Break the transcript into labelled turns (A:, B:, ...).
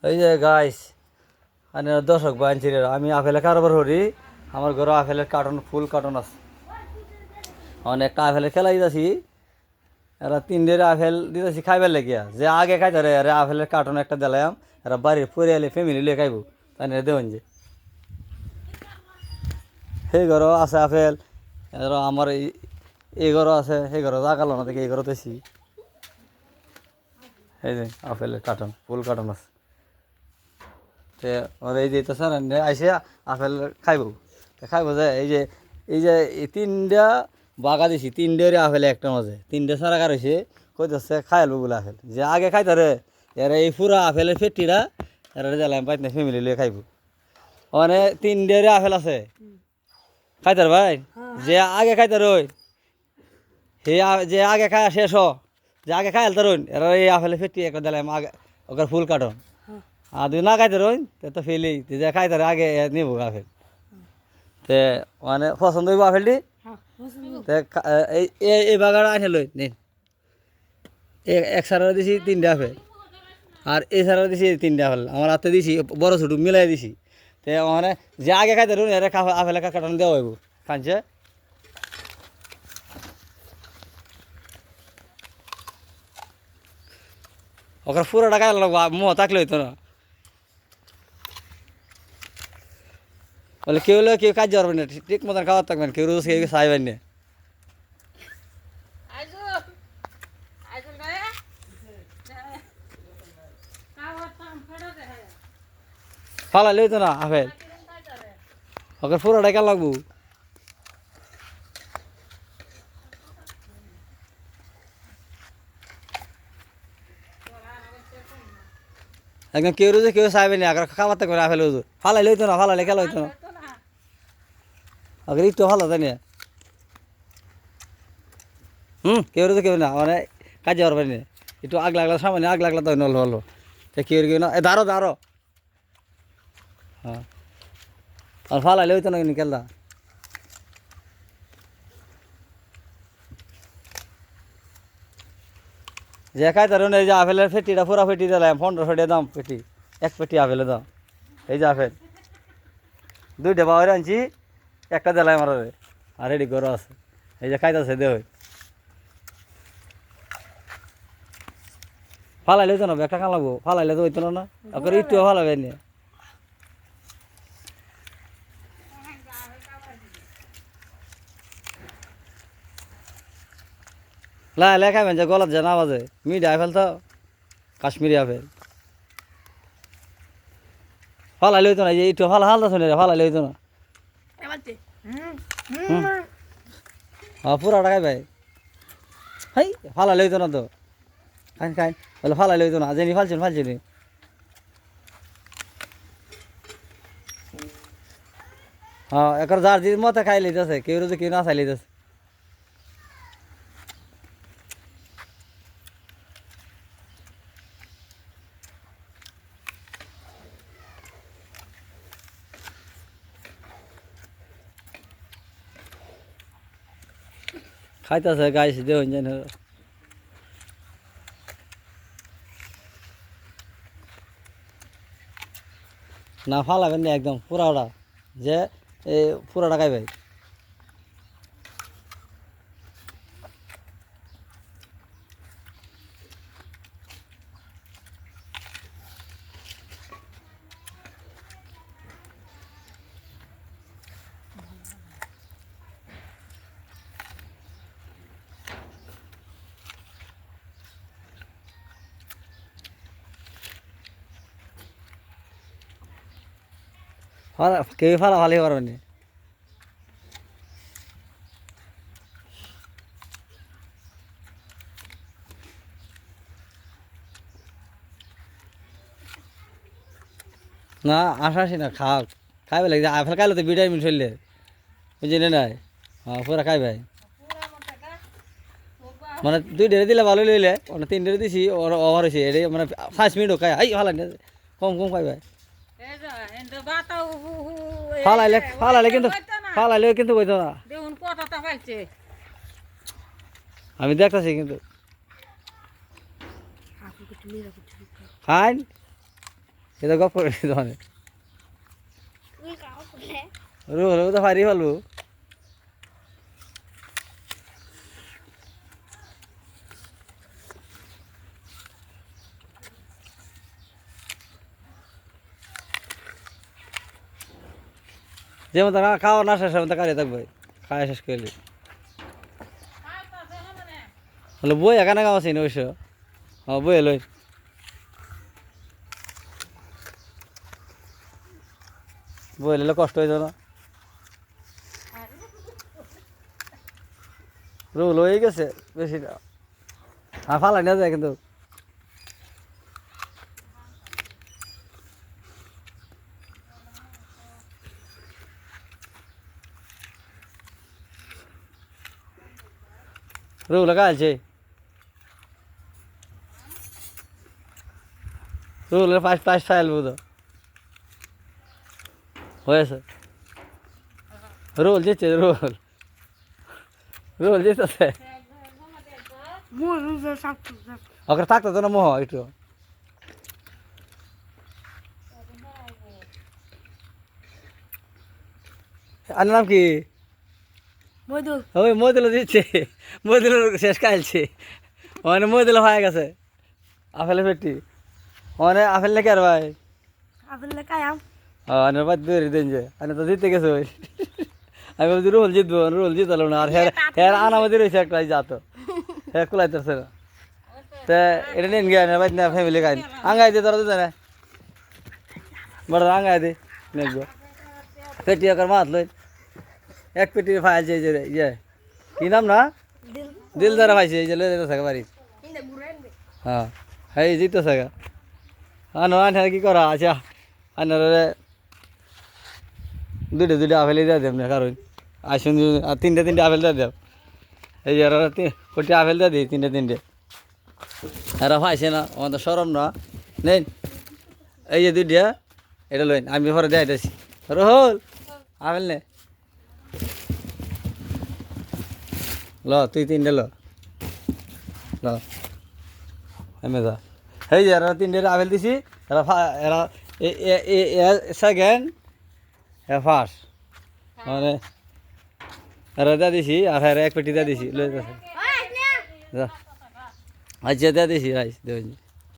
A: এই যে গাইস মানে দর্শক বাঞ্চির আমি আপেলের কারবার করি। আমার ঘরে আপেলের কার্টন ফুল কার্টন আছে। অনেকটা আপেলের খেলাই দিতেছি। এরা তিনটের আপেল দিতেছি খাইবার লেগিয়া যে আগে খাইতে রে এরা আপেলের কার্টন একটা দিলাম। এরা বাড়ির পরিয়ালে ফ্যামিলি লিয়ে খাইব তাই না দেবেন যে সেই ঘরও আছে আপেল। এরা আমার এই ঘরও আছে সেই ঘরও জাগালো না দেখে এই ঘরও তেছি। এই যে আপেলের কার্টন ফুল কার্টন আছে। তে ওর এই যে তো স্যার আইসে আপেল খাইব খাইব যে এই যে এই তিনটা বাগা দিছি তিনটের আপেল একটা মাঝে তিনটে সারা কার হয়েছে কইতেছে খাইলবো বলে আপেল যে আগে খাইতারে এরা এই পুরা আপেলের ফেটিটা এরা জ্বালাম পাইত না ফ্যামিলি লিয়ে খাইব মানে তিনটের আপেল আছে খাইতার ভাই যে আগে খাইতার ওই হে যে আগে খায় শেষ যে আগে খাইল তার এরা এই আপেলের ফেটি একটা দিলাম আগে ওকে ফুল কাটন আর তুই না খাইতে রইন তো ফেলি তুই যে খাইতে আগে নিব আপেল তে মানে পছন্দ হইব আপেলটি তে এই এই বাগান আনে লই নিন এক সারা দিছি তিনটা আপেল আর এই সারা দিছি তিনটা আপেল আমার হাতে দিছি বড় ছোট মিলাই দিছি তে মানে যে আগে খাইতে রইন এরা আপেল কাটানো দেওয়া হইব খাইছে ওখানে পুরোটা খাই লাগবো মোহ থাকলে হইতো না বলে কেউ হলেও কেউ কাজ যাবেন না ঠিক মতন খাওয়ার থাকবেন কেউ রোজ কেউ চাইবেন না ফালাইলে হইতো না আপেল ওকে পুরোটা কেন লাগবো একদম কেউ রোজে কেউ চাইবেন না আগে খাবার থাকবেন আপেল হুজুর ফালাইলে হইতো না ফালাইলে খেলা হইতো না আগে একটু ভালো তাই না কেউ রোজে কেউ না মানে কাজে পারবেন না একটু আগ লাগলা সামনে আগ লাগলা তো হলো হলো তো কেউ না দাঁড়ো দাঁড়ো হ্যাঁ আর ফালাইলে হইতো না কিন্তু খেলতা যে খাই তার এই যে আপেলের ফেটিটা পুরা ফেটি দিলাম 1500 টাকা দাম পেটি এক পেটি আপেলের দাম এই যে আপেল দুইটা বাবার আনছি একটা দিলাম আমার আর রেডি করে আছে এই যে খাইতেছে দেহ ফালাইলে হইতো না একটা কান লাগবো ফালাইলে তো হইতো না ওকে একটু ফালাবেন না লাই খাইবেন যে গলাত যে না বাজে মিঠা আপেল তো কাশ্মীরি আপেল ফালাইলে হইতো না যে একটু হালদা শুনে ফালাইলে হইতো না হ্যাঁ পুরাটা খাইবে হাই ফালাইলে হইতো না তো খাইন খাইন বলে ফালাইলে হইতো না যেনি ফালছেন হ্যাঁ একর যার যে মতে খাই লইতেছে কেউ রোজে কেউ না চাই লইতেছে খাইতেছে গাইস দেউন যেন না ফালাবেন না একদম পুরাটা যে এই পুরাটা খাইবে কেউ ফালাফালি করবেন না আসাসি না খাইবে লাগে আপেল খাইলে তো ভিটামিন শরীরে বুঝলি নাই হ্যাঁ পুরা খাইবে মানে দুই ডেরে দিলে ভালো লইলে মানে তিন ডেরে দিছি ওভার হয়েছে এটা মানে 5 মিনিটও খাই আই ভালো কম খাইবে ফালাইলে কিন্তু বইতো না আমি দেখতেছি কিন্তু খাইন এটা গপ করে দিতে মানে রোল তো ফারি ফেলবো যেমন তারা খাওয়া না শেষ মতো কাটিয়ে থাকবে খাওয়া শেষ করলে হলো বই এখানে খাওয়া আছি না অবশ্য বই এলোই বই এলে কষ্ট হয়ে যাবে না রোল হয়ে গেছে বেশি না ফালাই না যায় কিন্তু রোল কালছে রোলের পাঁচ ফাইল বুঝো হয়েছে রোল জিতছে রোল রোল জিতেছে ওকে থাকতো তো না মোহ একটু আর নাম কি ওই মদিল দিচ্ছে মদিল শেষ কালছে মানে মদিল হয়ে গেছে আপেলে পেটি মানে আপেল লেখে আর ভাই আনের বাদ দিয়ে দিন যে আনে তো জিতে গেছে ওই আমি ভাবছি রোল জিতবো রোল জিতালো না আর হ্যাঁ আনামাদি রয়েছে একটা যাতো হ্যাঁ কুলাইতেছে না তা এটা নিন গিয়ে আনে বাদ না ফ্যামিলি খাই আঙ্গাই দিয়ে তোরা দিতে না বড় আঙ্গাই দে নেকবো পেটি ওকার মাত লই এক পেটি ফাইলছে এই যে ইয়ে কি নাম না দিল দ্বারা পাইছে এই যে লই যেতে থাকে বাড়ি হ্যাঁ হ্যাঁ জিতো থাকে আনো আনে কি করা আচ্ছা আনারে দুইটা আপেলই দিয়ে দেব না কারণ আসুন তিনটে আপেল দিয়ে দেব এই যে কোটি আপেল দিয়ে দিই তিনটে এরা পাইছে না আমাদের সরম না নেই এই যে দুইটা এটা লইন আমি পরে দিয়ে দিয়েছি রোহল আপেল নে ল তুই তিনটে ল আমি যা এই যে এরা তিনটে আপেল দিছি এরা সেকেন্ড ফার্স্ট মানে এরা দিয়ে দিছি আর এক পেটি দিয়ে দিছি লই আচ্ছা দিয়ে দিছি রাইস দেবেন